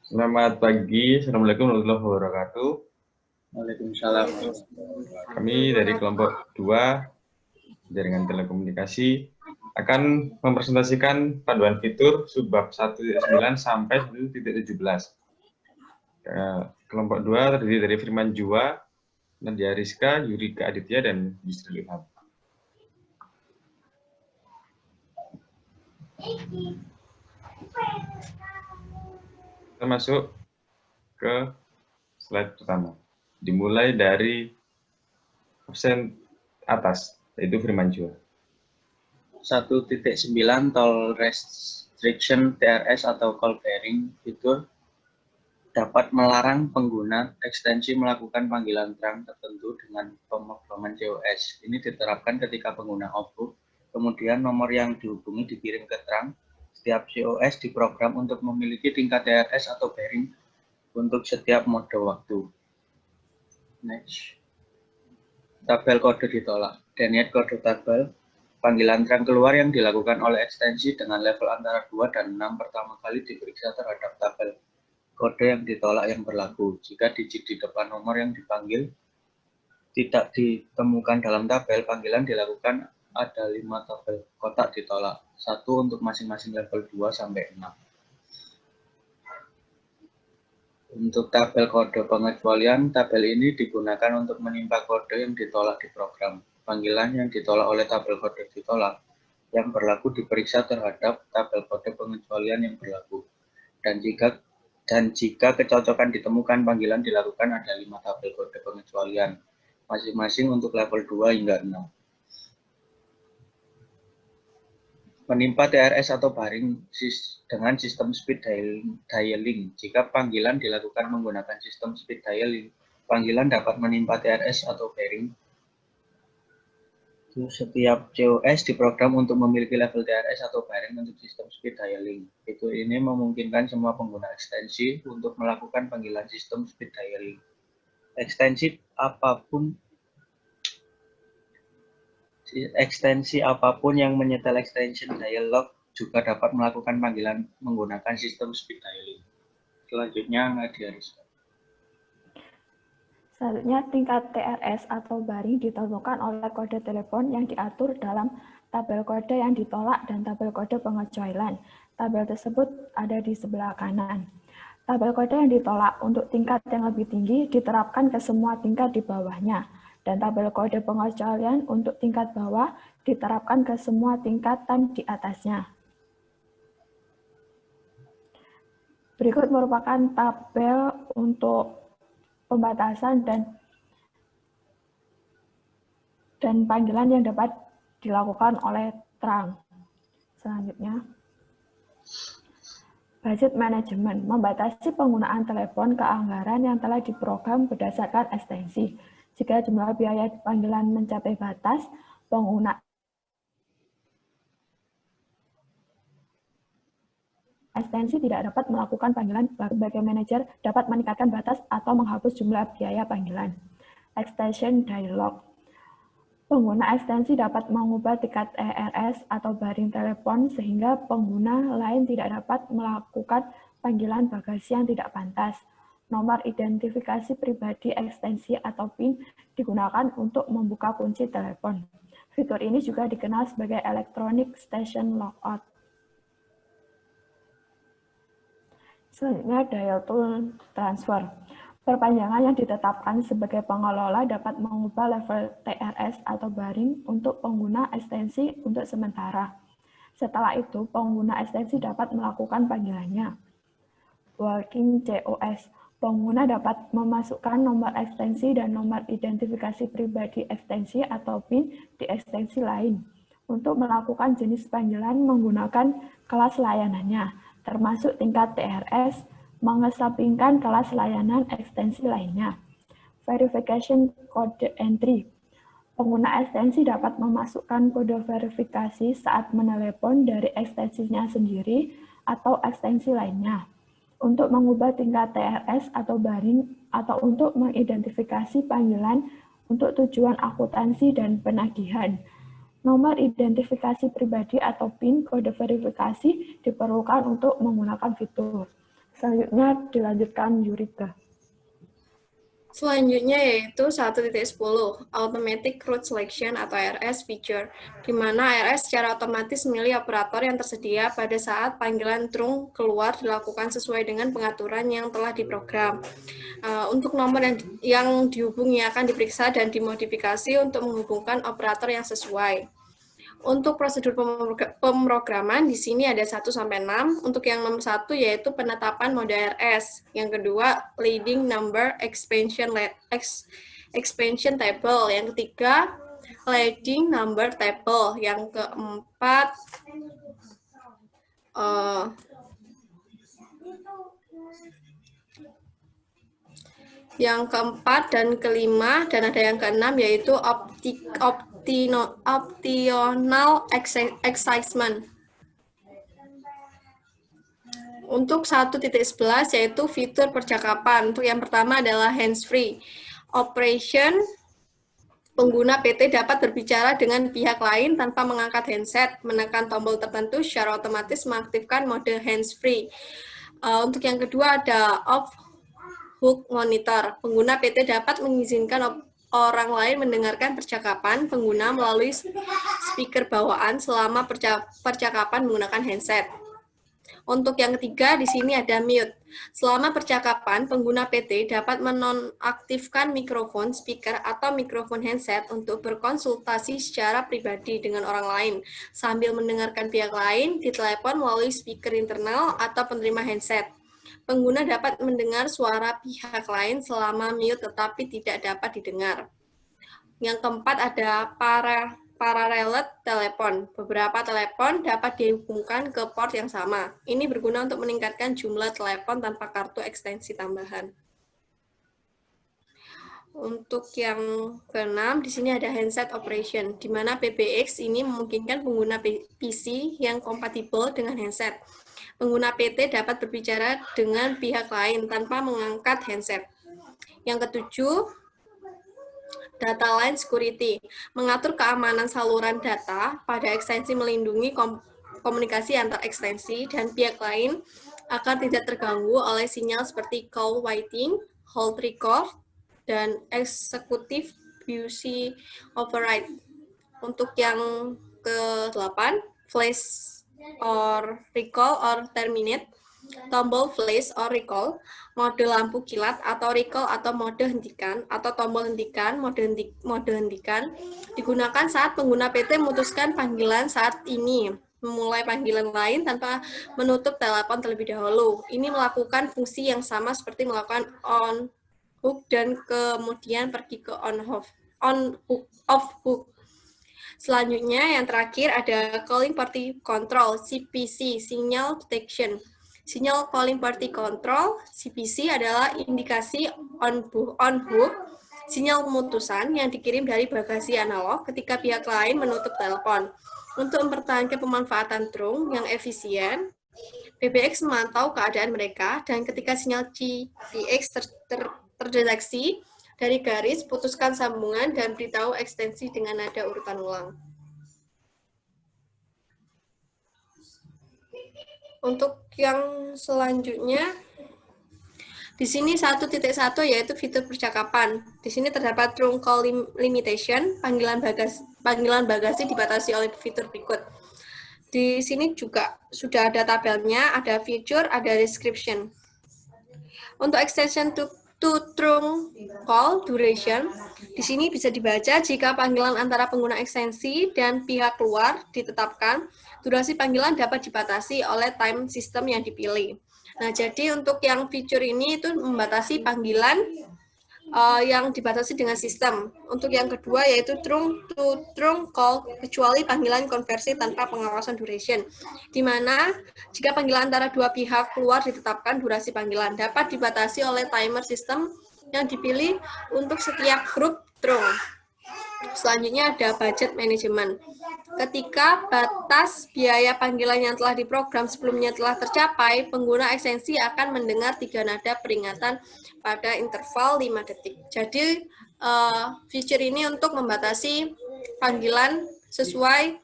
Selamat pagi, Assalamualaikum warahmatullahi wabarakatuh. Waalaikumsalam. Kami dari kelompok 2 Jaringan Telekomunikasi akan mempresentasikan panduan fitur subbab 1.9 sampai 1.17. Kelompok 2 terdiri dari Firman Jua, Nadia Rizka, Yurika Aditya, dan Yusril Ilham. Kita masuk ke slide pertama. Dimulai dari absen atas, yaitu Firman Jua. 1.9 toll restriction TRS atau call bearing fitur dapat melarang pengguna ekstensi melakukan panggilan terang tertentu dengan pemrograman COS. Ini diterapkan ketika pengguna OVO, kemudian nomor yang dihubungi dikirim ke terang. Setiap COS diprogram untuk memiliki tingkat TRS atau bearing untuk setiap mode waktu. Next. Tabel kode ditolak. Denied kode tabel. Panggilan terang keluar yang dilakukan oleh ekstensi dengan level antara 2 dan 6 pertama kali diperiksa terhadap tabel kode yang ditolak yang berlaku. Jika digit di depan nomor yang dipanggil tidak ditemukan dalam tabel, panggilan dilakukan ada 5 tabel kotak ditolak. 1 untuk masing-masing level 2 sampai 6. Untuk tabel kode pengecualian, tabel ini digunakan untuk menimpa kode yang ditolak di program. Panggilan yang ditolak oleh tabel kode ditolak yang berlaku diperiksa terhadap tabel kode pengecualian yang berlaku. Dan jika kecocokan ditemukan, panggilan dilakukan ada 5 tabel kode pengecualian, masing-masing untuk level 2 hingga 6. Menimpa TRS atau baring dengan sistem speed dialing. Jika panggilan dilakukan menggunakan sistem speed dialing, panggilan dapat menimpa TRS atau bearing. Setiap COS diprogram untuk memiliki level TRS atau bearing untuk sistem speed dialing. Fitur ini memungkinkan semua pengguna ekstensi untuk melakukan panggilan sistem speed dialing. Ekstensi apapun yang menyetel extension dialog juga dapat melakukan panggilan menggunakan sistem speed dialing. Selanjutnya, Nadia Rizka. Selanjutnya, tingkat TRS atau baring ditentukan oleh kode telepon yang diatur dalam tabel kode yang ditolak dan tabel kode pengecualian. Tabel tersebut ada di sebelah kanan. Tabel kode yang ditolak untuk tingkat yang lebih tinggi diterapkan ke semua tingkat di bawahnya. Dan tabel kode pengecualian untuk tingkat bawah diterapkan ke semua tingkatan di atasnya. Berikut merupakan tabel untuk pembatasan dan panggilan yang dapat dilakukan oleh terang. Selanjutnya, budget management membatasi penggunaan telepon ke anggaran yang telah diprogram berdasarkan ekstensi. Jika jumlah biaya panggilan mencapai batas, pengguna ekstensi tidak dapat melakukan panggilan. Sebagai manajer dapat meningkatkan batas atau menghapus jumlah biaya panggilan. Extension dialog. Pengguna ekstensi dapat mengubah tingkat TRS atau baring telepon sehingga pengguna lain tidak dapat melakukan panggilan bagasi yang tidak pantas. Nomor identifikasi pribadi ekstensi atau PIN digunakan untuk membuka kunci telepon. Fitur ini juga dikenal sebagai Electronic Station Logout. Selanjutnya, dial tone transfer. Perpanjangan yang ditetapkan sebagai pengelola dapat mengubah level TRS atau baring untuk pengguna ekstensi untuk sementara. Setelah itu, pengguna ekstensi dapat melakukan panggilannya. Working COS. Pengguna dapat memasukkan nomor ekstensi dan nomor identifikasi pribadi ekstensi atau PIN di ekstensi lain untuk melakukan jenis panggilan menggunakan kelas layanannya, termasuk tingkat TRS, mengesampingkan kelas layanan ekstensi lainnya. Verification code entry. Pengguna ekstensi dapat memasukkan kode verifikasi saat menelepon dari ekstensinya sendiri atau ekstensi lainnya untuk mengubah tingkat TRS atau baring atau untuk mengidentifikasi panggilan untuk tujuan akuntansi dan penagihan. Nomor identifikasi pribadi atau PIN kode verifikasi diperlukan untuk menggunakan fitur Selanjutnya dilanjutkan Yurika. Selanjutnya yaitu 1.10 Automatic Route Selection atau ARS feature, di mana ARS secara otomatis memilih operator yang tersedia pada saat panggilan trunk keluar dilakukan sesuai dengan pengaturan yang telah diprogram. Untuk nomor yang dihubungi akan diperiksa dan dimodifikasi untuk menghubungkan operator yang sesuai. Untuk prosedur pemrograman di sini ada 1 sampai 6. Untuk yang nomor 1 yaitu penetapan mode ARS. Yang kedua leading number expansion table. Yang ketiga leading number table. Yang keempat dan kelima, dan ada yang keenam yaitu optional excitement. Untuk 1.11 yaitu fitur percakapan. Untuk yang pertama adalah hands-free. Operation, pengguna PT dapat berbicara dengan pihak lain tanpa mengangkat handset, menekan tombol tertentu secara otomatis mengaktifkan mode hands-free. Untuk yang kedua ada off-hook monitor. Pengguna PT dapat mengizinkan orang lain mendengarkan percakapan pengguna melalui speaker bawaan selama percakapan menggunakan handset. Untuk yang ketiga, di sini ada mute. Selama percakapan, pengguna PT dapat menonaktifkan mikrofon, speaker, atau mikrofon handset untuk berkonsultasi secara pribadi dengan orang lain, sambil mendengarkan pihak lain di telepon melalui speaker internal atau penerima handset. Pengguna dapat mendengar suara pihak lain selama mute tetapi tidak dapat didengar. Yang keempat ada parallel telepon. Beberapa telepon dapat dihubungkan ke port yang sama. Ini berguna untuk meningkatkan jumlah telepon tanpa kartu ekstensi tambahan. Untuk yang keenam, di sini ada handset operation, di mana PBX ini memungkinkan pengguna PC yang kompatibel dengan handset. Pengguna PT dapat berbicara dengan pihak lain tanpa mengangkat handset. Yang ketujuh, data line security, mengatur keamanan saluran data pada ekstensi melindungi komunikasi antar ekstensi dan pihak lain agar tidak terganggu oleh sinyal seperti call waiting, hold record, dan executive BUC override. Untuk yang ke-8, flash or recall or terminate, tombol flash or recall, mode lampu kilat atau recall atau mode hentikan atau tombol hentikan, mode hentikan digunakan saat pengguna PT memutuskan panggilan saat ini, memulai panggilan lain tanpa menutup telepon terlebih dahulu. Ini melakukan fungsi yang sama seperti melakukan on hook dan kemudian pergi ke off hook. Selanjutnya yang terakhir ada calling party control, CPC, signal detection. Sinyal calling party control, CPC, adalah indikasi on hook, sinyal pemutusan yang dikirim dari bagasi analog ketika pihak lain menutup telepon. Untuk mempertahankan pemanfaatan trunk yang efisien, PBX memantau keadaan mereka dan ketika sinyal CPX terdeteksi dari garis, putuskan sambungan dan beritahu ekstensi dengan nada urutan ulang. Untuk yang selanjutnya, di sini 1.1 yaitu fitur percakapan. Di sini terdapat trunk call limitation, panggilan bagasi dibatasi oleh fitur berikut. Di sini juga sudah ada tabelnya, ada feature, ada description. Untuk extension to trunk call duration, di sini bisa dibaca jika panggilan antara pengguna ekstensi dan pihak luar ditetapkan, durasi panggilan dapat dibatasi oleh time system yang dipilih. Nah, jadi untuk yang feature ini itu membatasi panggilan yang dibatasi dengan sistem. Untuk yang kedua yaitu trunk to trunk call, kecuali panggilan konversi tanpa pengawasan duration, di mana jika panggilan antara dua pihak keluar ditetapkan, durasi panggilan dapat dibatasi oleh timer sistem yang dipilih untuk setiap grup trunk. Selanjutnya ada budget management. Ketika batas biaya panggilan yang telah diprogram sebelumnya telah tercapai, pengguna ekstensi akan mendengar 3 nada peringatan pada interval 5 detik. Jadi, feature ini untuk membatasi panggilan sesuai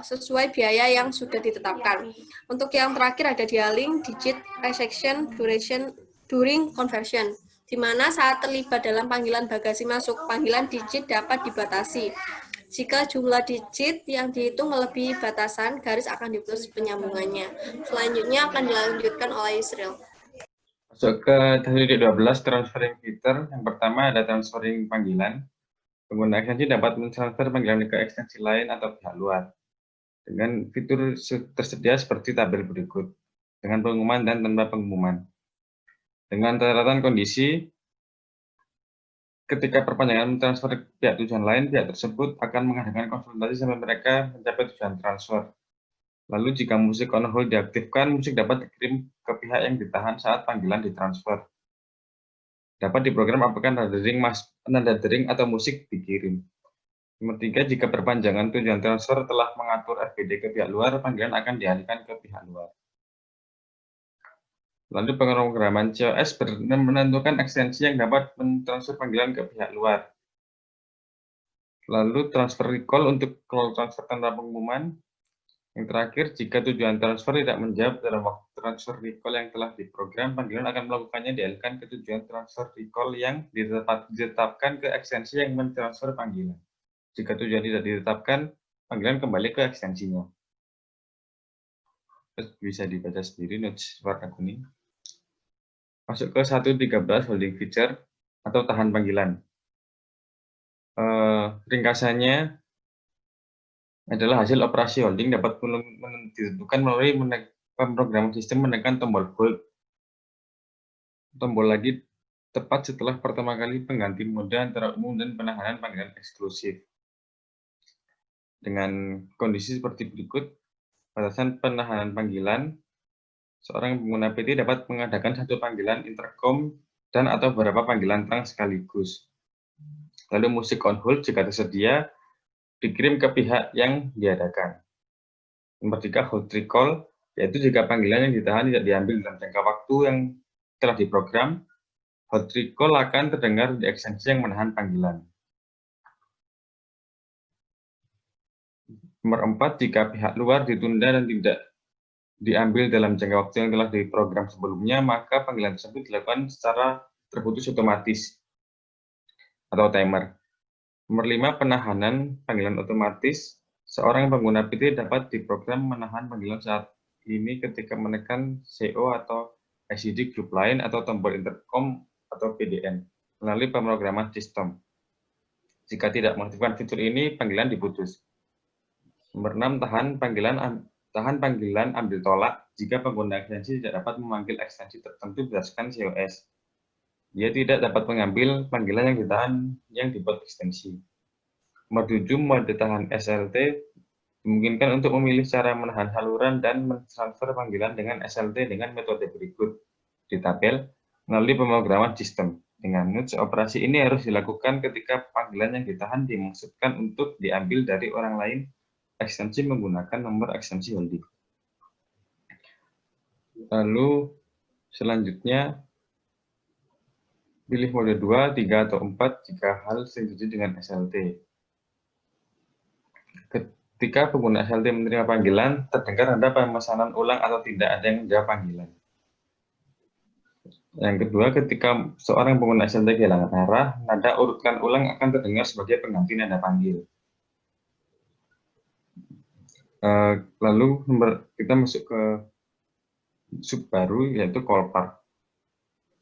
sesuai biaya yang sudah ditetapkan. Untuk yang terakhir ada dialing, digit, resection, duration, during conversion, di mana saat terlibat dalam panggilan bagasi masuk, panggilan digit dapat dibatasi. Jika jumlah digit yang dihitung melebihi batasan, garis akan diputus penyambungannya. Selanjutnya akan dilanjutkan oleh Yusril. Masuk ke 12 transferring feature. Yang pertama ada transferring panggilan. Pengguna ekstensi dapat mentransfer panggilan ke ekstensi lain atau pihak luar dengan fitur tersedia seperti tabel berikut, dengan pengumuman dan tanpa pengumuman. Dengan catatan kondisi, ketika perpanjangan mentransfer ke pihak tujuan lain, pihak tersebut akan mengadakan konsultasi sampai mereka mencapai tujuan transfer. Lalu jika musik on hold diaktifkan, musik dapat dikirim ke pihak yang ditahan saat panggilan ditransfer. Dapat diprogram apakah nada dering atau musik dikirim. Nomor 3, jika perpanjangan tujuan transfer telah mengatur FBD ke pihak luar, panggilan akan dialihkan ke pihak luar. Lalu pemrograman COS menentukan ekstensi yang dapat mentransfer panggilan ke pihak luar. Lalu transfer recall untuk call transfer tanpa pengumuman. Yang terakhir, jika tujuan transfer tidak menjawab dalam waktu transfer recall yang telah diprogram, panggilan akan melakukannya dialihkan ke tujuan transfer recall yang ditetapkan ke ekstensi yang mentransfer panggilan. Jika tujuan tidak ditetapkan, panggilan kembali ke ekstensinya. Terus bisa dibaca sendiri notes warna kuning. Masuk ke 1.13 holding feature atau tahan panggilan. Ringkasannya adalah hasil operasi holding dapat ditentukan melalui pemrograman sistem menekan tombol hold. Tombol lagi tepat setelah pertama kali pengganti mode antara umum dan penahanan panggilan eksklusif. Dengan kondisi seperti berikut, batasan penahanan panggilan, seorang pengguna PT dapat mengadakan satu panggilan intercom dan atau beberapa panggilan terang sekaligus. Lalu musik on hold jika tersedia, dikirim ke pihak yang diadakan. Nomor 3, hold recall, yaitu jika panggilan yang ditahan tidak diambil dalam jangka waktu yang telah diprogram, hold recall akan terdengar di ekstensi yang menahan panggilan. Nomor 4, jika pihak luar ditunda dan tidak diambil dalam jangka waktu yang telah diprogram sebelumnya, maka panggilan tersebut dilakukan secara terputus otomatis atau timer. Nomor 5, penahanan panggilan otomatis. Seorang pengguna PT dapat diprogram menahan panggilan saat ini ketika menekan CO atau ICD group line atau tombol intercom atau PDN melalui pemrograman sistem. Jika tidak mengaktifkan fitur ini, panggilan diputus. Nomor 6, tahan panggilan ambil tolak jika pengguna ekstensi tidak dapat memanggil ekstensi tertentu berdasarkan COS. Dia tidak dapat mengambil panggilan yang ditahan yang dibuat ekstensi. Nomor 7, mode tahan SLT memungkinkan untuk memilih cara menahan saluran dan mentransfer panggilan dengan SLT dengan metode berikut di tabel melalui pemrograman sistem. Dengan notes, operasi ini harus dilakukan ketika panggilan yang ditahan dimaksudkan untuk diambil dari orang lain ekstensi menggunakan nomor ekstensi holding. Lalu selanjutnya pilih mode 2, 3, atau 4 jika hal terjadi dengan SLT. Ketika pengguna SLT menerima panggilan, terdengar ada pemesanan ulang atau tidak ada yang menjawab panggilan. Yang kedua, ketika seorang pengguna SLT kehilangan arah, nada urutkan ulang akan terdengar sebagai pengganti nada panggil. Lalu kita masuk ke sub baru, yaitu call park.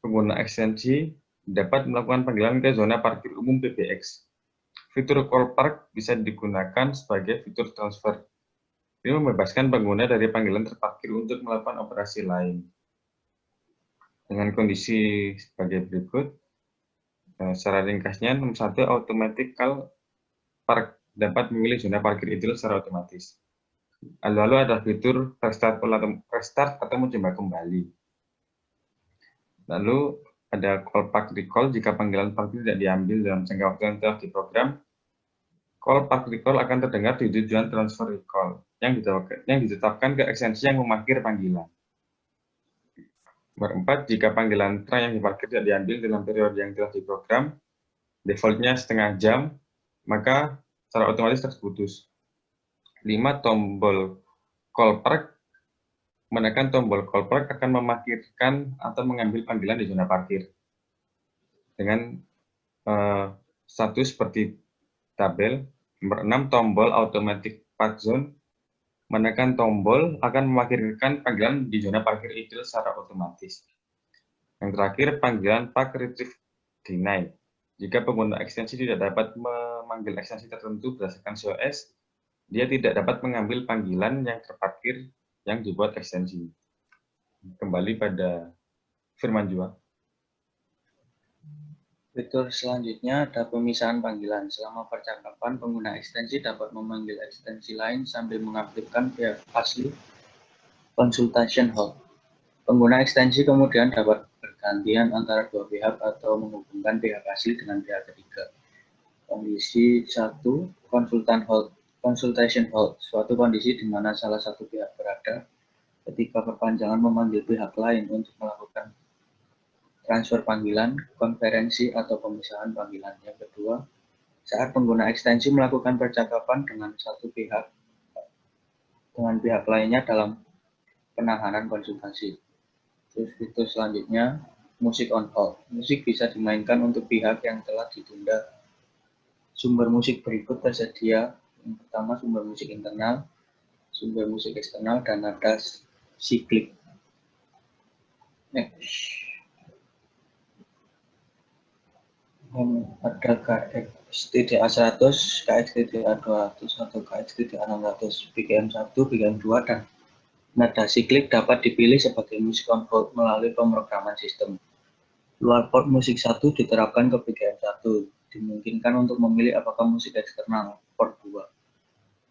Pengguna ekstensi dapat melakukan panggilan ke zona parkir umum PBX. Fitur call park bisa digunakan sebagai fitur transfer. Ini membebaskan pengguna dari panggilan terparkir untuk melakukan operasi lain. Dengan kondisi sebagai berikut, secara ringkasnya, nomor 1, automatic call park dapat memilih zona parkir idle secara otomatis. Lalu ada fitur restart atau mencoba kembali. Lalu ada call park recall jika panggilan parkir tidak diambil dalam jangka waktu yang telah diprogram. Call park recall akan terdengar di tujuan transfer recall yang ditetapkan ke ekstensi yang memarkir panggilan. Nomor 4, jika panggilan terang yang diparkir tidak diambil dalam periode yang telah diprogram, defaultnya setengah jam, maka secara otomatis terputus. 5. Tombol callback. Menekan tombol callback akan memarkirkan atau mengambil panggilan di zona parkir. Dengan satu seperti tabel. Nomor 6. Tombol automatic park zone. Menekan tombol akan memarkirkan panggilan di zona parkir idle secara otomatis. Yang terakhir, panggilan park retrieve deny. Jika pengguna ekstensi tidak dapat memanggil ekstensi tertentu berdasarkan COS, dia tidak dapat mengambil panggilan yang terparkir yang dibuat ekstensi. Kembali pada Firman Jua. Fitur selanjutnya ada pemisahan panggilan. Selama percakapan, pengguna ekstensi dapat memanggil ekstensi lain sambil mengaktifkan pihak asli consultation hold. Pengguna ekstensi kemudian dapat bergantian antara dua pihak atau menghubungkan pihak asli dengan pihak ketiga. Kondisi 1, consultation hold, suatu kondisi di mana salah satu pihak berada ketika perpanjangan memanggil pihak lain untuk melakukan transfer panggilan, konferensi, atau pemisahan panggilan. Yang kedua, saat pengguna ekstensi melakukan percakapan dengan satu pihak dengan pihak lainnya dalam penanganan konsultasi. Terus fitur selanjutnya, musik on hold. Musik bisa dimainkan untuk pihak yang telah ditunda. Sumber musik berikut tersedia. Yang pertama, sumber musik internal, sumber musik eksternal, dan nada siklik. Next. Ada KXTDA 100, KXTDA 200, atau KXTDA 600, BGM 1, BGM 2, dan nada siklik dapat dipilih sebagai musik on hold melalui pemrograman sistem. Luar port musik 1 diterapkan ke BGM 1, dimungkinkan untuk memilih apakah musik eksternal, port 2,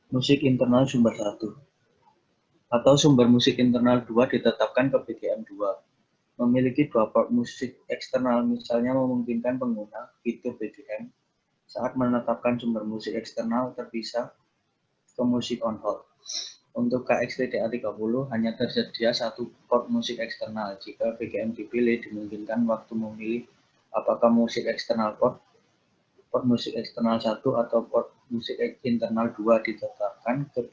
musik internal sumber 1, atau sumber musik internal 2 ditetapkan ke BGM 2. Memiliki dua port musik eksternal misalnya memungkinkan pengguna fitur BGM saat menetapkan sumber musik eksternal terpisah ke musik on hold. Untuk KXTDA 30 hanya tersedia satu port musik eksternal. Jika BGM dipilih, dimungkinkan waktu memilih apakah musik eksternal port musik eksternal 1 atau port musik internal 2 ditetapkan ke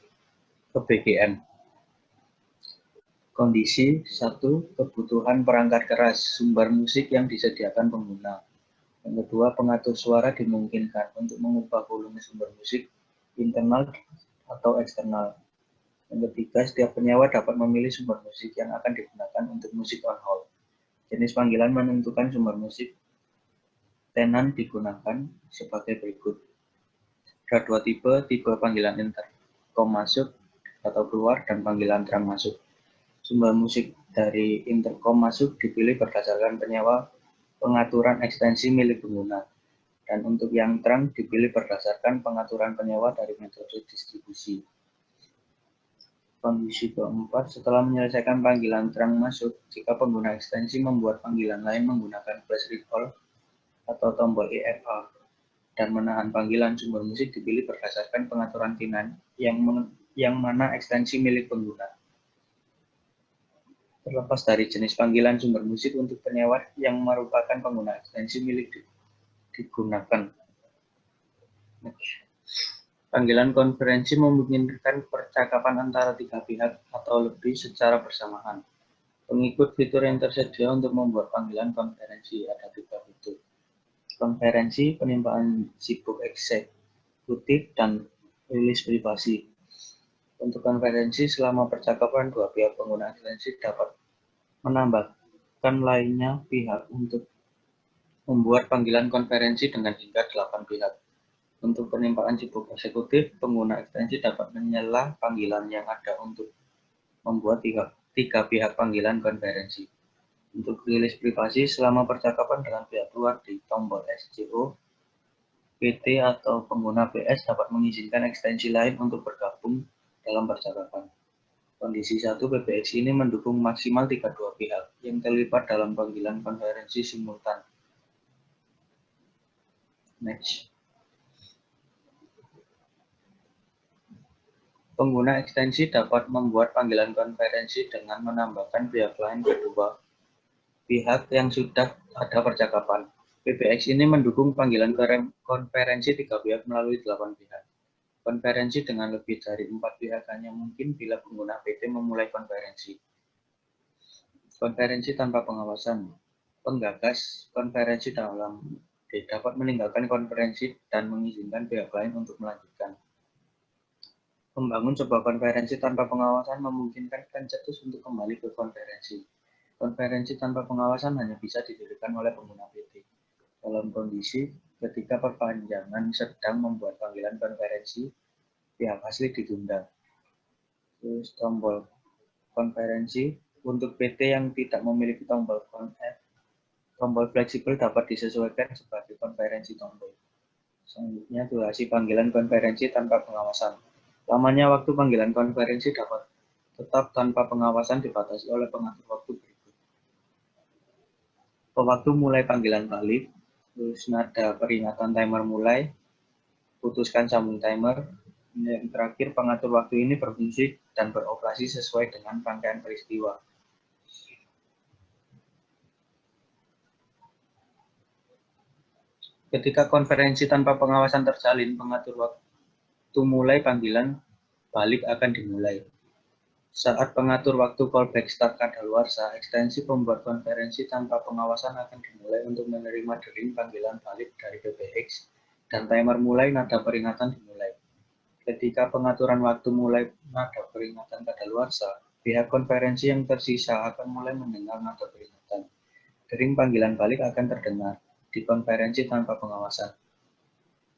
BGM. Kondisi 1. Kebutuhan perangkat keras, sumber musik yang disediakan pengguna. Yang kedua, pengatur suara dimungkinkan untuk mengubah volume sumber musik internal atau eksternal. Yang ketiga, setiap penyewa dapat memilih sumber musik yang akan digunakan untuk musik on hold. Jenis panggilan menentukan sumber musik tenan digunakan sebagai berikut. Ada dua tipe panggilan intercom masuk atau keluar dan panggilan terang masuk. Sumber musik dari intercom masuk dipilih berdasarkan penyewa pengaturan ekstensi milik pengguna. Dan untuk yang terang dipilih berdasarkan pengaturan penyewa dari metode distribusi. Kondisi keempat, setelah menyelesaikan panggilan terang masuk, jika pengguna ekstensi membuat panggilan lain menggunakan flash recall atau tombol EFA dan menahan panggilan, sumber musik dipilih berdasarkan pengaturan VLAN yang mana ekstensi milik pengguna. Terlepas dari jenis panggilan sumber musik untuk penyewa yang merupakan pengguna ekstensi milik digunakan. Panggilan konferensi memungkinkan percakapan antara tiga pihak atau lebih secara bersamaan. Pengikut fitur yang tersedia untuk membuat panggilan konferensi ada tiga fitur. Konferensi, penimpaan sibuk eksekutif, dan rilis privasi. Untuk konferensi, selama percakapan dua pihak pengguna ekstensi dapat menambahkan lainnya pihak untuk membuat panggilan konferensi dengan hingga 8 pihak. Untuk penimpaan sibuk eksekutif, pengguna ekstensi dapat menyela panggilan yang ada untuk membuat tiga pihak panggilan konferensi. Untuk rilis privasi, selama percakapan dengan pihak luar di tombol SCO, PT atau pengguna PS dapat mengizinkan ekstensi lain untuk bergabung dalam percakapan. Kondisi 1, PBX ini mendukung maksimal dua pihak yang terlibat dalam panggilan konferensi simultan. Next. Pengguna ekstensi dapat membuat panggilan konferensi dengan menambahkan pihak lain kedua pihak yang sudah ada percakapan. PBX ini mendukung panggilan konferensi tiga pihak melalui 8 pihak. Konferensi dengan lebih dari 4 pihak hanya mungkin bila pengguna PT memulai konferensi. Konferensi tanpa pengawasan. Penggagas konferensi dalam dapat meninggalkan konferensi dan mengizinkan pihak lain untuk melanjutkan. Membangun sebuah konferensi tanpa pengawasan memungkinkan pencetus untuk kembali ke konferensi. Konferensi tanpa pengawasan hanya bisa didirikan oleh pengguna PT. Dalam kondisi ketika perpanjangan sedang membuat panggilan konferensi, pihak asli ditunda. Terus tombol konferensi untuk PT yang tidak memiliki tombol fleksibel dapat disesuaikan sebagai konferensi tombol. Selanjutnya durasi panggilan konferensi tanpa pengawasan. Lamanya waktu panggilan konferensi dapat tetap tanpa pengawasan dibatasi oleh pengatur waktu berikut. Waktu mulai panggilan balik, terus nada peringatan timer mulai, putuskan sambung timer. Yang terakhir, pengatur waktu ini berfungsi dan beroperasi sesuai dengan rangkaian peristiwa. Ketika konferensi tanpa pengawasan terjalin, pengatur waktu mulai panggilan balik akan dimulai. Saat pengatur waktu callback start kadaluarsa, ekstensi pembuat konferensi tanpa pengawasan akan dimulai untuk menerima dering panggilan balik dari PBX dan timer mulai nada peringatan dimulai. Ketika pengaturan waktu mulai nada peringatan kadaluarsa, pihak konferensi yang tersisa akan mulai mendengar nada peringatan. Dering panggilan balik akan terdengar di konferensi tanpa pengawasan.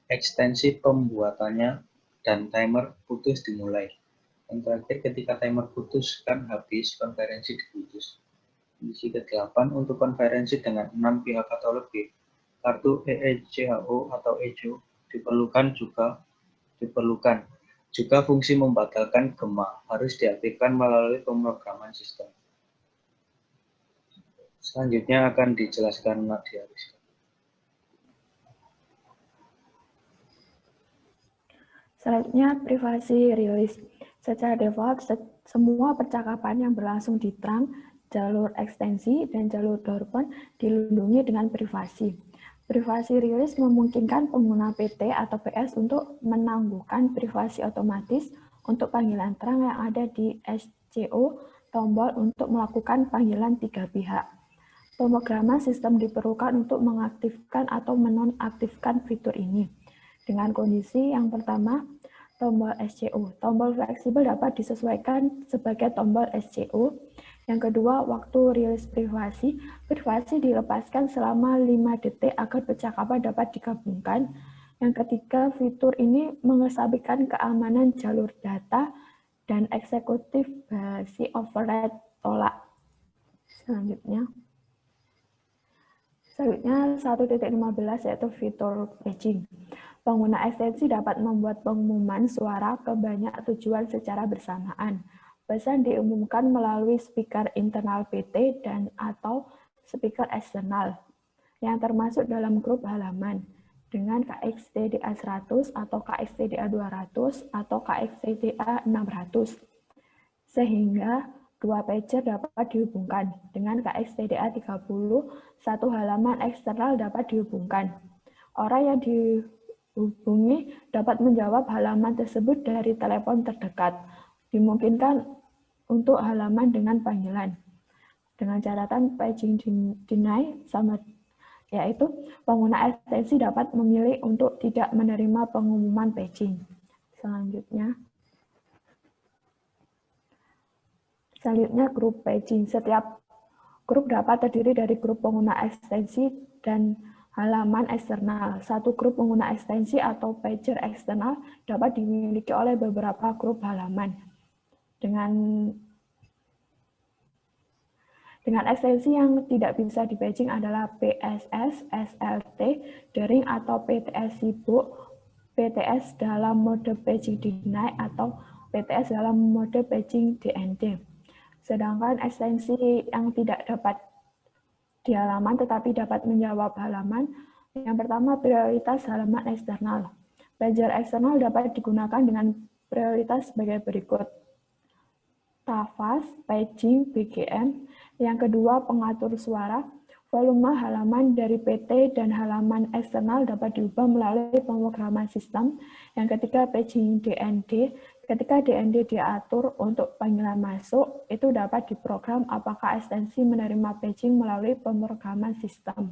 Ekstensi pembuatannya dan timer putus dimulai. Yang terakhir, ketika timer putus kan habis, konferensi diputus. Kondisi ke-8 untuk konferensi dengan 6 pihak atau lebih, kartu EECHO atau EJO diperlukan. Juga fungsi membatalkan gema harus diaktifkan melalui pemrograman sistem. Selanjutnya akan dijelaskan Nadia Rizka. Selanjutnya, privasi rilis. Secara default, semua percakapan yang berlangsung di trunk, jalur ekstensi, dan jalur doorbound dilindungi dengan privasi. Privasi rilis memungkinkan pengguna PT atau PS untuk menangguhkan privasi otomatis untuk panggilan trunk yang ada di SCO tombol untuk melakukan panggilan 3 pihak. Pemrograman sistem diperlukan untuk mengaktifkan atau menonaktifkan fitur ini. Dengan kondisi yang pertama, tombol SCO. Tombol fleksibel dapat disesuaikan sebagai tombol SCO. Yang kedua, waktu rilis privasi. Privasi dilepaskan selama 5 detik agar percakapan dapat digabungkan. Yang ketiga, fitur ini mengesampingkan keamanan jalur data dan eksekutif basi override tolak. Selanjutnya 1.15 yaitu fitur paging. Pengguna ekstensi dapat membuat pengumuman suara ke banyak tujuan secara bersamaan. Pesan diumumkan melalui speaker internal PT dan atau speaker eksternal yang termasuk dalam grup halaman dengan KXTDA 100 atau KXTDA 200 atau KXTDA 600. Sehingga dua pager dapat dihubungkan. Dengan KXTDA 30, satu halaman eksternal dapat dihubungkan. Orang yang dihubungi dapat menjawab halaman tersebut dari telepon terdekat. Dimungkinkan untuk halaman dengan panggilan. Dengan catatan paging deny sama, yaitu pengguna ekstensi dapat memilih untuk tidak menerima pengumuman paging. Selanjutnya grup paging. Setiap grup dapat terdiri dari grup pengguna ekstensi dan halaman eksternal. Satu grup pengguna ekstensi atau pager eksternal dapat dimiliki oleh beberapa grup halaman. Dengan ekstensi yang tidak bisa di-paging adalah PSS, SLT, Daring atau PTS sibuk, PTS dalam mode paging deny atau PTS dalam mode paging DND. Sedangkan ekstensi yang tidak dapat di halaman tetapi dapat menjawab halaman, yang pertama prioritas halaman eksternal. Pager eksternal dapat digunakan dengan prioritas sebagai berikut. TAFAS, paging, BGM. Yang kedua, pengatur suara. Volume halaman dari PT dan halaman eksternal dapat diubah melalui pemrograman sistem. Yang ketiga, paging DND. Ketika DND diatur untuk panggilan masuk, itu dapat diprogram apakah ekstensi menerima paging melalui pemrograman sistem.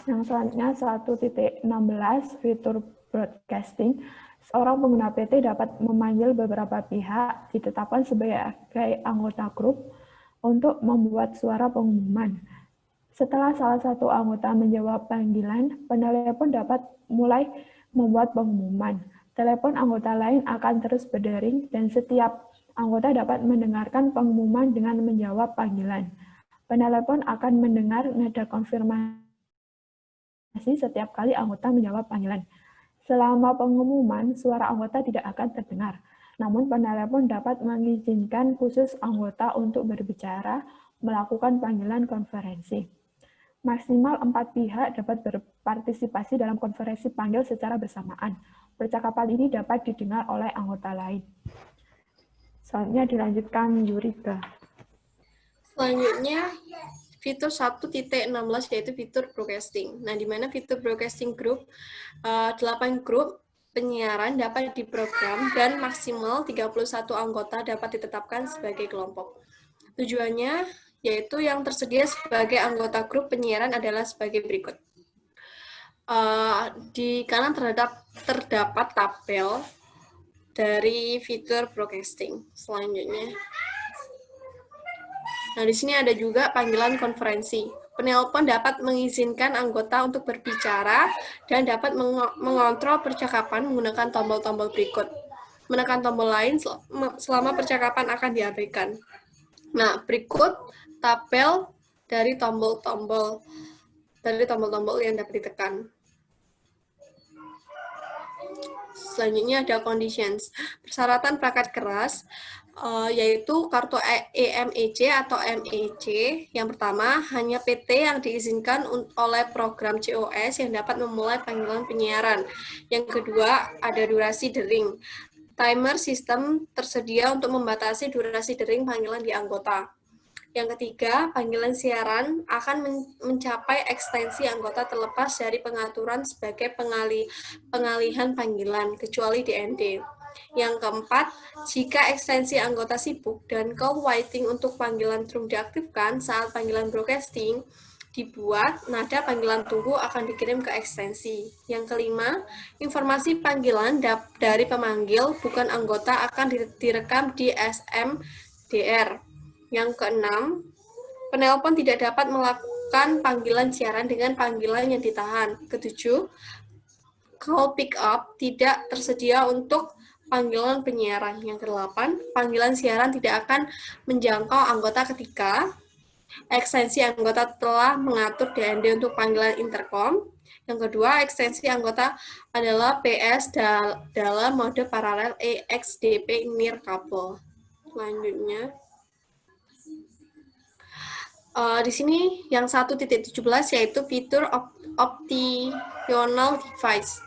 Yang selanjutnya 1.16 fitur broadcasting. Seorang pengguna PT dapat memanggil beberapa pihak ditetapkan sebagai anggota grup untuk membuat suara pengumuman. Setelah salah satu anggota menjawab panggilan, penelepon dapat mulai membuat pengumuman. Telepon anggota lain akan terus berdering dan setiap anggota dapat mendengarkan pengumuman dengan menjawab panggilan. Penelepon akan mendengar nada konfirmasi setiap kali anggota menjawab panggilan. Selama pengumuman, suara anggota tidak akan terdengar. Namun penelepon dapat mengizinkan khusus anggota untuk berbicara, melakukan panggilan konferensi. Maksimal 4 pihak dapat berpartisipasi dalam konferensi panggil secara bersamaan. Percakapan ini dapat didengar oleh anggota lain. Selanjutnya dilanjutkan Yurika. Selanjutnya, fitur 1.16 yaitu fitur broadcasting. Nah, di mana fitur broadcasting group, 8 grup penyiaran dapat diprogram dan maksimal 31 anggota dapat ditetapkan sebagai kelompok. Tujuannya yaitu yang tersedia sebagai anggota grup penyiaran adalah sebagai berikut. Di kanan terdapat tabel dari fitur broadcasting. Selanjutnya, nah, di sini ada juga panggilan konferensi. Penelpon dapat mengizinkan anggota untuk berbicara dan dapat mengontrol percakapan menggunakan tombol-tombol berikut. Menekan tombol lain selama percakapan akan diabaikan. Nah, berikut tabel dari tombol-tombol yang dapat ditekan. Selanjutnya ada conditions. Persyaratan perangkat keras, yaitu kartu EMEC atau MEC. Yang pertama, hanya PT yang diizinkan oleh program COS yang dapat memulai panggilan penyiaran. Yang kedua, ada durasi dering. Timer sistem tersedia untuk membatasi durasi dering panggilan di anggota. Yang ketiga, panggilan siaran akan mencapai ekstensi anggota terlepas dari pengaturan sebagai pengalihan panggilan, kecuali DND. Yang keempat, jika ekstensi anggota sibuk dan call waiting untuk panggilan trunk diaktifkan saat panggilan broadcasting dibuat, nada panggilan tunggu akan dikirim ke ekstensi. Yang kelima, informasi panggilan dari pemanggil bukan anggota akan direkam di SMDR. Yang keenam, penelpon tidak dapat melakukan panggilan siaran dengan panggilan yang ditahan. Ketujuh, call pick up tidak tersedia untuk panggilan penyiaran. Yang kedelapan, panggilan siaran tidak akan menjangkau anggota ketika ekstensi anggota telah mengatur DND untuk panggilan intercom. Yang kedua, ekstensi anggota adalah PS dalam mode paralel EXDP near couple. Selanjutnya, di sini yang 1.17 yaitu fitur optional device.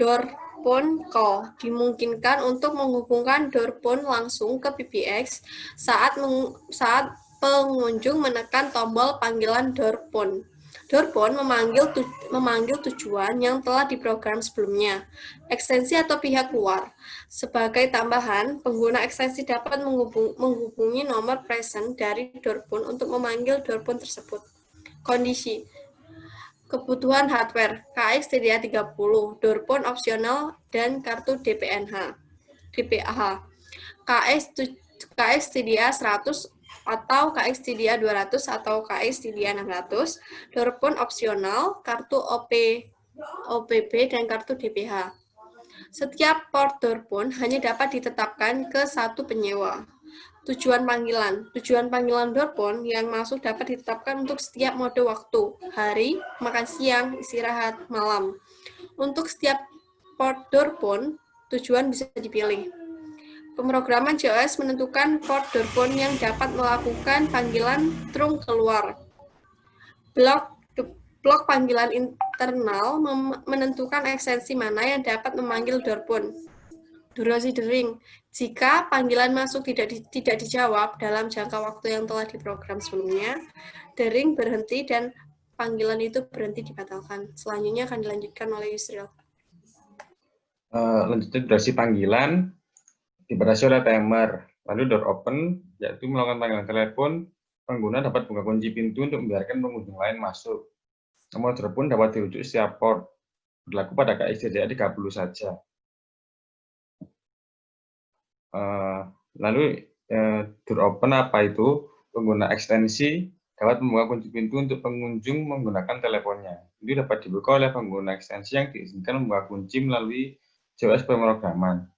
Door phone call dimungkinkan untuk menghubungkan door phone langsung ke PBX saat pengunjung menekan tombol panggilan door phone. Door phone memanggil tujuan yang telah diprogram sebelumnya, ekstensi atau pihak luar. Sebagai tambahan, pengguna ekstensi dapat menghubungi nomor present dari door phone untuk memanggil door phone tersebut. Kondisi kebutuhan hardware, KX TDA 30, door phone opsional, dan kartu DPAH. KX TDA 100 atau KX TDA 200 atau KX TDA 600, door phone opsional, kartu OPB, dan kartu DPH. Setiap port door phone hanya dapat ditetapkan ke satu penyewa. Tujuan panggilan door phone yang masuk dapat ditetapkan untuk setiap mode waktu, hari, makan siang, istirahat, malam. Untuk setiap port door phone, tujuan bisa dipilih. Pemrograman COS menentukan port door phone yang dapat melakukan panggilan trunk keluar. Blok panggilan internal menentukan ekstensi mana yang dapat memanggil door phone. Durasi dering. Jika panggilan masuk tidak dijawab dalam jangka waktu yang telah diprogram sebelumnya, dering berhenti dan panggilan itu berhenti dibatalkan. Selanjutnya akan dilanjutkan oleh Yusril. Lanjutnya durasi panggilan dibatasi oleh timer. Lalu door open, yaitu melakukan panggilan telepon, pengguna dapat buka kunci pintu untuk membiarkan pengunjung lain masuk. Nomor telepon dapat dirujuk setiap port. Berlaku pada KISDDA 30 saja. Lalu door open apa itu? Pengguna ekstensi dapat membuka kunci pintu untuk pengunjung menggunakan teleponnya. Ini dapat dibuka oleh pengguna ekstensi yang diizinkan membuka kunci melalui JOS pemrograman.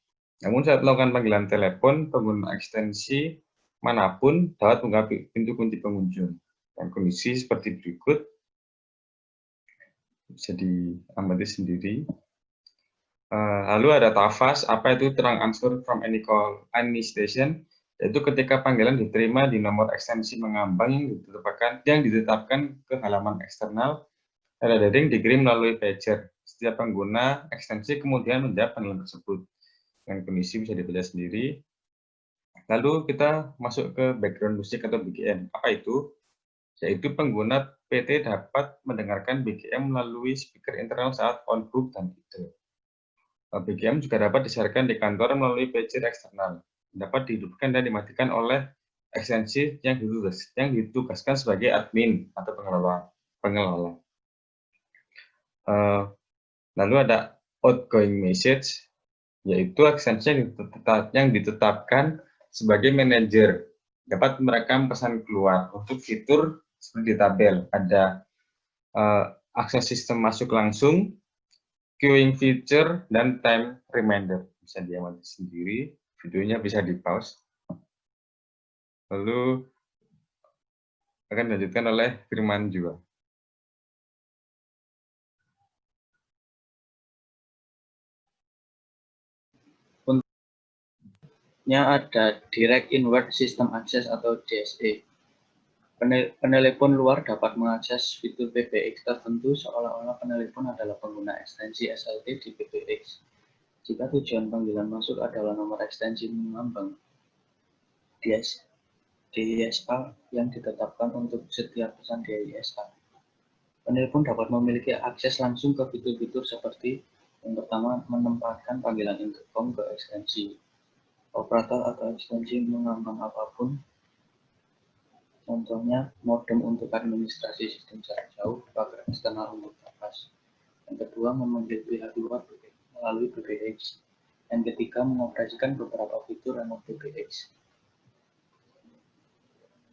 Namun saat melakukan panggilan telepon, pengguna ekstensi manapun dapat membuka pintu kunci pengunjung. Dan kondisi seperti berikut, bisa diamati sendiri. Lalu ada TAFAS, apa itu Trunk Answer from any call, any station, yaitu ketika panggilan diterima di nomor ekstensi mengambang yang ditetapkan ke halaman eksternal, data dering dikirim melalui pager. Setiap pengguna ekstensi kemudian menjawab panggilan tersebut. Dengan kondisi bisa dibaca sendiri. Lalu kita masuk ke background music atau BGM. Apa itu? Yaitu pengguna PT dapat mendengarkan BGM melalui speaker internal saat on book dan idle. BGM juga dapat disiarkan di kantor melalui pager eksternal. Dapat dihidupkan dan dimatikan oleh ekstensi yang ditugaskan sebagai admin atau pengelola. Lalu ada outgoing message, yaitu ekstensi yang ditetapkan sebagai manajer. Dapat merekam pesan keluar. Untuk fitur seperti di tabel, ada akses sistem masuk langsung, queuing feature, dan time reminder. Bisa diamati sendiri, videonya bisa di-pause. Lalu akan dilanjutkan oleh Firman juga. Untuknya ada Direct Inward System Access atau DSA. Penelepon luar dapat mengakses fitur PBX tertentu seolah-olah penelepon adalah pengguna ekstensi SLT di PBX. Jika tujuan panggilan masuk adalah nomor ekstensi mengambang DISA yang ditetapkan untuk setiap pesan DISA. Penelepon dapat memiliki akses langsung ke fitur-fitur seperti yang pertama, menempatkan panggilan intercom ke ekstensi operator atau ekstensi mengambang apapun. Contohnya, modem untuk administrasi sistem jarak jauh, pagar eksternal untuk TAFAS. Yang kedua, memanggil pihak luar melalui PBX. Yang ketiga, mengoperasikan beberapa fitur remote PBX.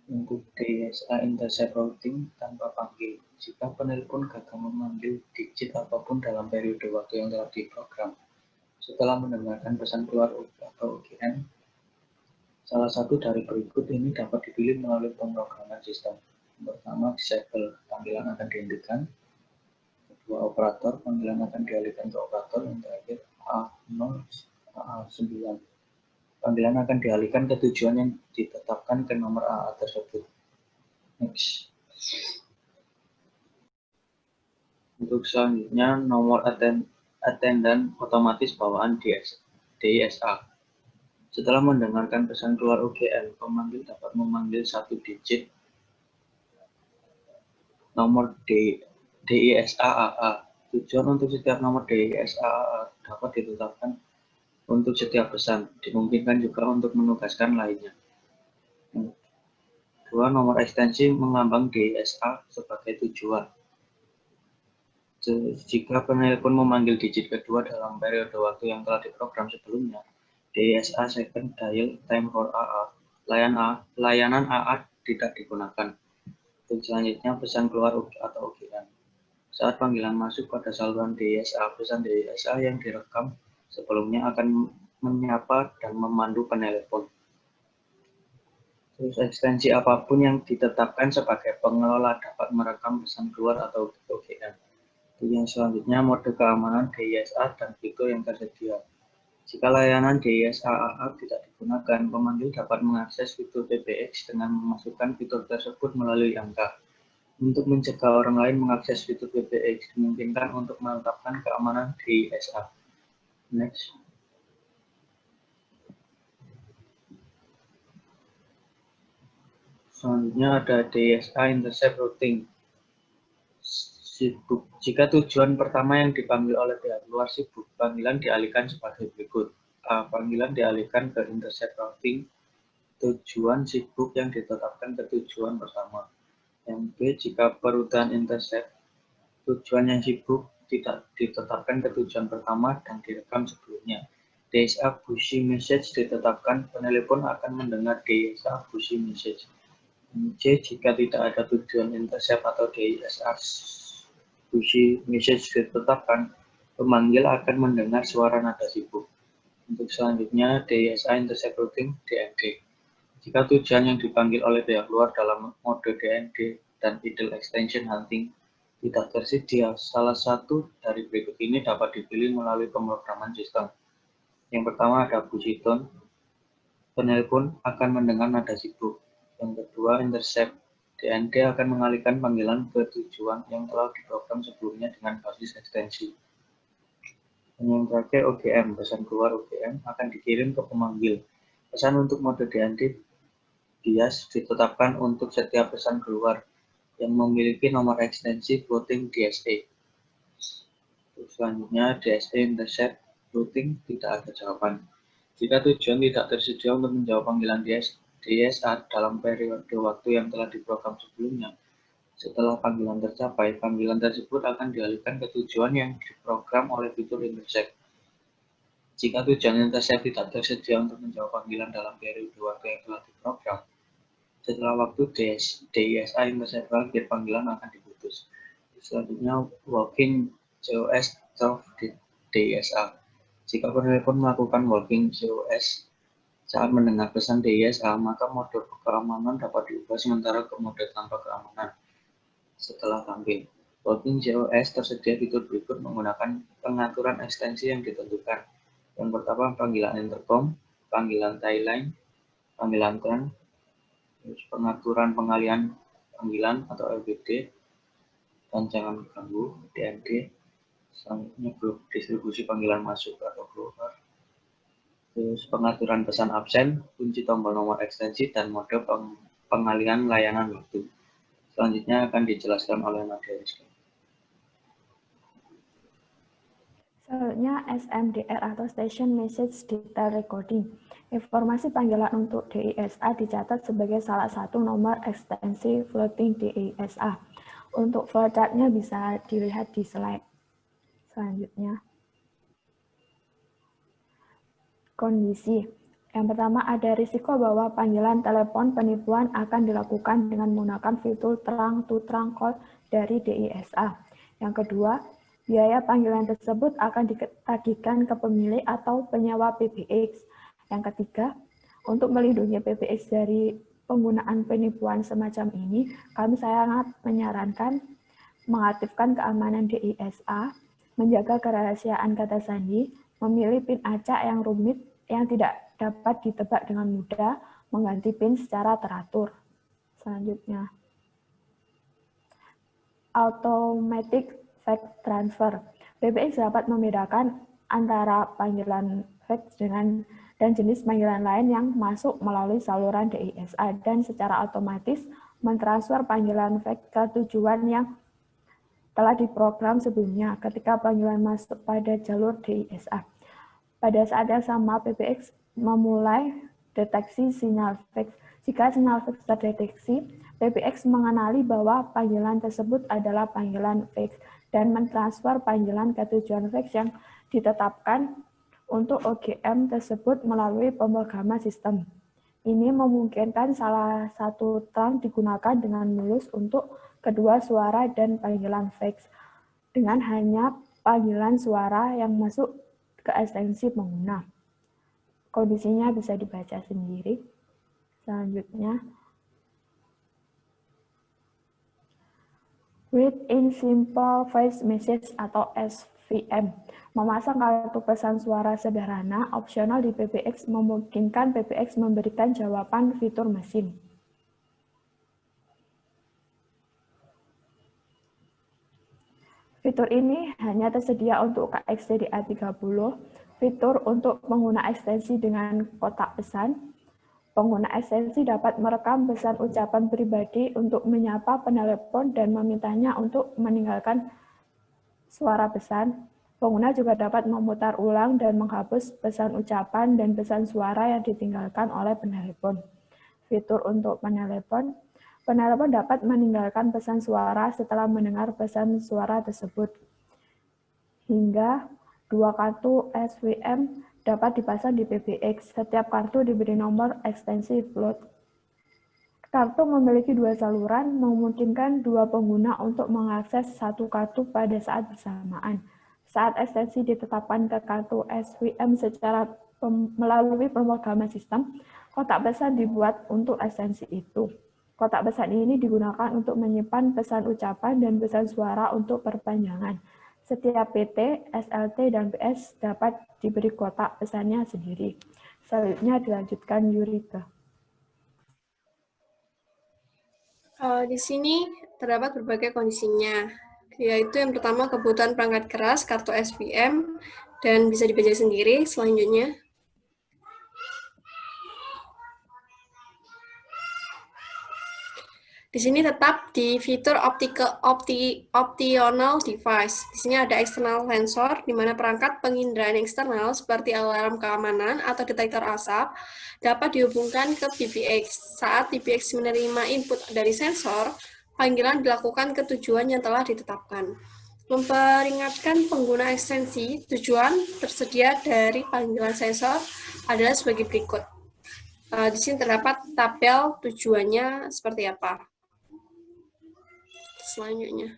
Untuk DSA intercept routing tanpa panggil. Jika penelpon gagal memanggil digit apapun dalam periode waktu yang telah diprogram, setelah mendengarkan pesan keluar atau OGN, salah satu dari berikut ini dapat dipilih melalui pemrograman sistem. Pertama, disable, panggilan akan dihentikan. Kedua, operator, panggilan akan dialihkan ke operator. Yang terakhir, A0, A9. Panggilan akan dialihkan ke tujuan yang ditetapkan ke nomor AA tersebut. Next. Untuk selanjutnya, nomor attendant otomatis bawaan DISA. Setelah mendengarkan pesan keluar OGN, pemanggil dapat memanggil satu digit nomor DISA AA. Tujuan untuk setiap nomor DISA AA dapat ditetapkan untuk setiap pesan, dimungkinkan juga untuk menugaskan lainnya. Dua, nomor ekstensi mengambang DISA sebagai tujuan. Jika penelpon memanggil digit kedua dalam periode waktu yang telah diprogram sebelumnya, DISA second dial time for AA, layanan AA tidak digunakan. Untuk selanjutnya, pesan keluar atau OGN. Saat panggilan masuk pada saluran DISA, pesan DISA yang direkam sebelumnya akan menyapa dan memandu penelepon. Terus ekstensi apapun yang ditetapkan sebagai pengelola dapat merekam pesan keluar atau OGN. Yang selanjutnya, mode keamanan DISA dan fitur yang tersedia. Jika layanan DISA AA tidak digunakan, pemanggil dapat mengakses fitur PBX dengan memasukkan fitur tersebut melalui angka. Untuk mencegah orang lain mengakses fitur PBX, dimungkinkan untuk menetapkan keamanan DISA. Next. Selanjutnya ada DSA intercept routing. Sibuk. Jika tujuan pertama yang dipanggil oleh pihak luar sibuk, panggilan dialihkan sebagai berikut. A. Panggilan dialihkan ke intercept routing tujuan sibuk yang ditetapkan ke tujuan pertama. Yang B. Jika perudahan intercept tujuan yang sibuk tidak ditetapkan ke tujuan pertama dan direkam sebelumnya. DSA busy message ditetapkan, penelepon akan mendengar DSA busy message. C. Jika tidak ada tujuan intercept atau DSA busy message ditetapkan, pemanggil akan mendengar suara nada sibuk. Untuk selanjutnya, DSA intercept routing DND. Jika tujuan yang dipanggil oleh pihak luar dalam mode DND dan idle extension hunting tidak tersedia, salah satu dari berikut ini dapat dipilih melalui pemrograman sistem. Yang pertama ada busy tone, penelpon akan mendengar nada sibuk. Yang kedua, intercept, DND akan mengalihkan panggilan ke tujuan yang telah diprogram sebelumnya dengan basis ekstensi. Dan yang terakhir, OGM, pesan keluar OGM akan dikirim ke pemanggil. Pesan untuk mode DND bias ditetapkan untuk setiap pesan keluar yang memiliki nomor ekstensi floating DSA. Selanjutnya, DSA intercept routing tidak ada jawaban. Jika tujuan tidak tersedia untuk menjawab panggilan DSA dalam periode waktu yang telah diprogram sebelumnya, setelah panggilan tercapai, panggilan tersebut akan dialihkan ke tujuan yang diprogram oleh fitur intercept. Jika tujuan intercept tidak tersedia untuk menjawab panggilan dalam periode waktu yang telah diprogram, setelah waktu DSA intercept berakhir, panggilan akan diputus. Selanjutnya, walking COS of DSA. Jika penelepon melakukan walking COS saat mendengar pesan DSA, maka mode keamanan dapat diubah sementara ke mode tanpa keamanan. Setelah tampil, walking COS tersedia fitur berikut menggunakan pengaturan ekstensi yang ditentukan. Yang pertama, panggilan intercom, panggilan tie line, panggilan tran, pengaturan pengalihan panggilan atau LBD, dan jangan ganggu DND. Selanjutnya, grup distribusi panggilan masuk atau keluar. Terus pengaturan pesan absen, kunci tombol nomor ekstensi, dan mode pengalihan layanan waktu. Selanjutnya akan dijelaskan oleh Nadia Rizky. Selanjutnya SMDR atau Station Message Detail Recording. Informasi panggilan untuk DISA dicatat sebagai salah satu nomor ekstensi floating DISA. Untuk flowchart-nya bisa dilihat di slide selanjutnya. Kondisi. Yang pertama, ada risiko bahwa panggilan telepon penipuan akan dilakukan dengan menggunakan fitur trunk-to-trunk call dari DISA. Yang kedua, biaya panggilan tersebut akan ditagihkan ke pemilik atau penyewa PBX. Yang ketiga, untuk melindungi PBX dari penggunaan penipuan semacam ini, kami sangat menyarankan mengaktifkan keamanan DISA, menjaga kerahasiaan kata sandi, memilih PIN acak yang rumit yang tidak dapat ditebak dengan mudah, mengganti PIN secara teratur. Selanjutnya, automatic fax transfer. PBX dapat membedakan antara panggilan fax dan jenis panggilan lain yang masuk melalui saluran DISA dan secara otomatis mentransfer panggilan fax ke tujuan yang telah diprogram sebelumnya ketika panggilan masuk pada jalur DISA. Pada saat yang sama, PBX memulai deteksi sinyal fax. Jika sinyal fax terdeteksi, PBX mengenali bahwa panggilan tersebut adalah panggilan fax dan mentransfer panggilan ke tujuan fax yang ditetapkan untuk OGM tersebut melalui pemrograman sistem. Ini memungkinkan salah satu trunk digunakan dengan mulus untuk kedua suara dan panggilan fax dengan hanya panggilan suara yang masuk ke ekstensi pengguna. Kondisinya bisa dibaca sendiri. Selanjutnya, Write-in Simple Voice Message atau SVM. Memasang kartu pesan suara sederhana, opsional di PBX memungkinkan PBX memberikan jawaban fitur mesin. Fitur ini hanya tersedia untuk KXDA30, fitur untuk pengguna ekstensi dengan kotak pesan, Pengguna ekstensi dapat merekam pesan ucapan pribadi untuk menyapa penelepon dan memintanya untuk meninggalkan suara pesan. Pengguna juga dapat memutar ulang dan menghapus pesan ucapan dan pesan suara yang ditinggalkan oleh penelepon. Fitur untuk penelepon. Penelepon dapat meninggalkan pesan suara setelah mendengar pesan suara tersebut. Hingga 2 kartu SVM dapat dipasang di PBX. Setiap kartu diberi nomor ekstensi float. Kartu memiliki 2 saluran, memungkinkan 2 pengguna untuk mengakses satu kartu pada saat bersamaan. Saat ekstensi ditetapkan ke kartu SVM secara melalui pemrograman sistem, kotak pesan dibuat untuk ekstensi itu. Kotak pesan ini digunakan untuk menyimpan pesan ucapan dan pesan suara untuk perpanjangan. Setiap PT, SLT, dan PS dapat diberi kotak pesannya sendiri. Selanjutnya dilanjutkan Yurika. Di sini terdapat berbagai kondisinya, yaitu yang pertama kebutuhan perangkat keras, kartu SVM, dan bisa dibaca sendiri. Selanjutnya, di sini tetap di fitur optional device. Di sini ada external sensor, di mana perangkat penginderaan eksternal seperti alarm keamanan atau detektor asap dapat dihubungkan ke PBX. Saat PBX menerima input dari sensor, panggilan dilakukan ke tujuan yang telah ditetapkan. Memperingatkan pengguna ekstensi, tujuan tersedia dari panggilan sensor adalah sebagai berikut. Di sini terdapat tabel tujuannya seperti apa. Selanjutnya,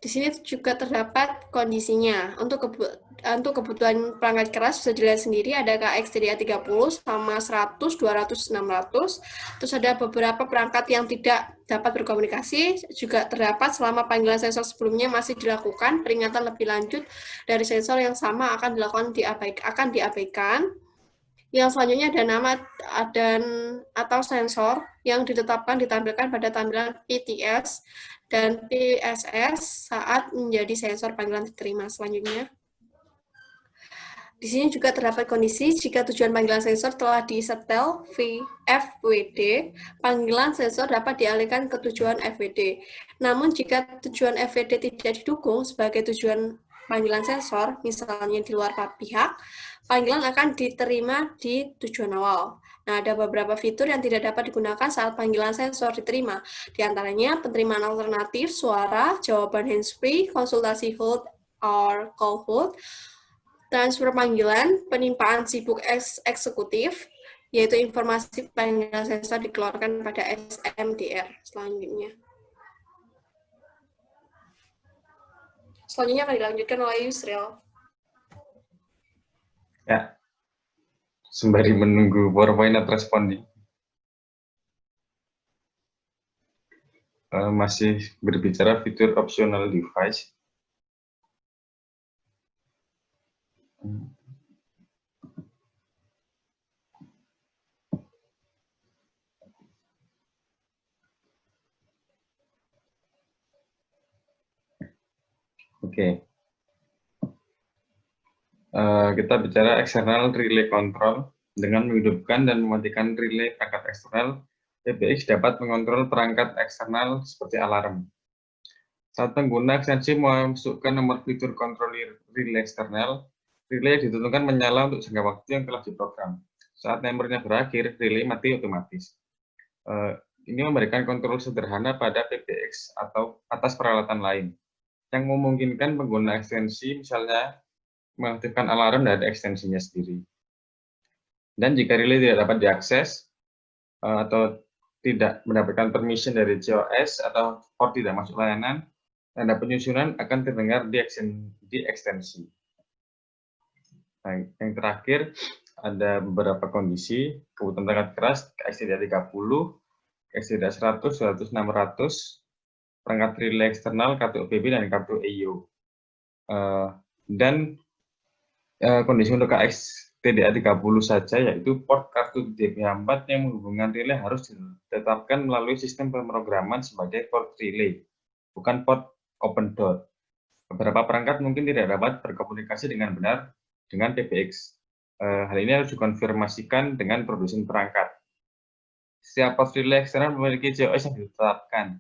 di sini juga terdapat kondisinya. Untuk kebutuhan perangkat keras bisa dilihat sendiri, ada KXTDA 30 sama 100, 200, 600. Terus ada beberapa perangkat yang tidak dapat berkomunikasi, juga terdapat selama panggilan sensor sebelumnya masih dilakukan, peringatan lebih lanjut dari sensor yang sama akan diabaikan. Yang selanjutnya ada nama atau sensor yang ditetapkan ditampilkan pada tampilan PTS dan PSS saat menjadi sensor panggilan diterima. Selanjutnya, di sini juga terdapat kondisi jika tujuan panggilan sensor telah disetel FWD, panggilan sensor dapat dialihkan ke tujuan FWD. Namun jika tujuan FWD tidak didukung sebagai tujuan panggilan sensor, misalnya di luar pihak, panggilan akan diterima di tujuan awal. Nah, ada beberapa fitur yang tidak dapat digunakan saat panggilan sensor diterima. Di antaranya, penerimaan alternatif suara, jawaban hands-free, konsultasi hold or call hold, transfer panggilan, penimpaan sibuk eksekutif, yaitu informasi panggilan sensor dikeluarkan pada SMDR. Selanjutnya akan dilanjutkan oleh Yusril. Ya, sembari menunggu PowerPoint not responding. Masih berbicara fitur optional device. Oke. Kita bicara external relay control. Dengan menghidupkan dan mematikan relay perangkat eksternal, PBX dapat mengontrol perangkat eksternal seperti alarm. Saat pengguna ekstensi memasukkan nomor fitur kontrol relay eksternal, relay ditentukan menyala untuk jangka waktu yang telah diprogram. Saat timernya berakhir, relay mati otomatis. Ini memberikan kontrol sederhana pada PBX atau atas peralatan lain, yang memungkinkan pengguna ekstensi misalnya mengaktifkan alarm dari ekstensinya sendiri. Dan jika relay tidak dapat diakses atau tidak mendapatkan permission dari COS atau port tidak masuk layanan, tanda penyusunan akan terdengar di ekstensi. Nah, yang terakhir ada beberapa kondisi kebutuhan perangkat keras KXTDA 30, KXTDA 100, 200, 600, perangkat relay eksternal, kartu OBB, dan kartu EIO. Dan kondisi untuk KXTDA 30 saja, yaitu port kartu DP4 yang menghubungkan relay harus ditetapkan melalui sistem pemrograman sebagai port relay, bukan port open door. Beberapa perangkat mungkin tidak dapat berkomunikasi dengan benar dengan PBX. Hal ini harus dikonfirmasikan dengan produsen perangkat. setiap post relay eksternal memiliki JOS yang ditetapkan.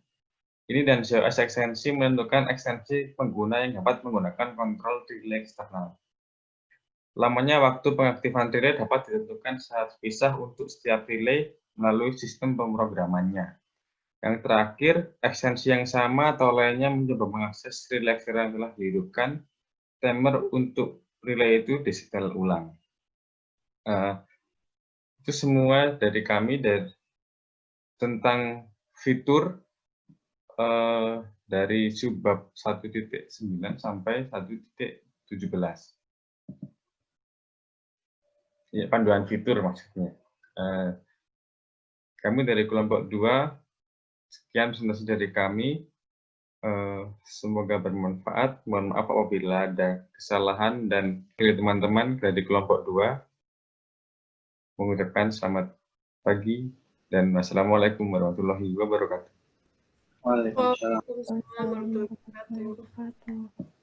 Ini dan JOS ekstensi menentukan ekstensi pengguna yang dapat menggunakan kontrol relay eksternal. Lamanya waktu pengaktifan relay dapat ditentukan secara terpisah untuk setiap relay melalui sistem pemrogramannya. Yang terakhir, ekstensi yang sama atau lainnya mencoba mengakses relay eksternal yang telah dihidupkan. Timer untuk relay itu disetel ulang. Itu semua dari kami tentang fitur dari subbab 1.9 sampai 1.17. Ya, panduan fitur maksudnya. Kami dari kelompok 2, sekian presentasi dari kami. Semoga bermanfaat. Mohon maaf apabila ada kesalahan, dan dari teman-teman dari kelompok 2 mengucapkan selamat pagi dan wassalamualaikum warahmatullahi wabarakatuh. Waalaikumsalam. Waalaikumsalam warahmatullahi wabarakatuh. Wabarakatuh.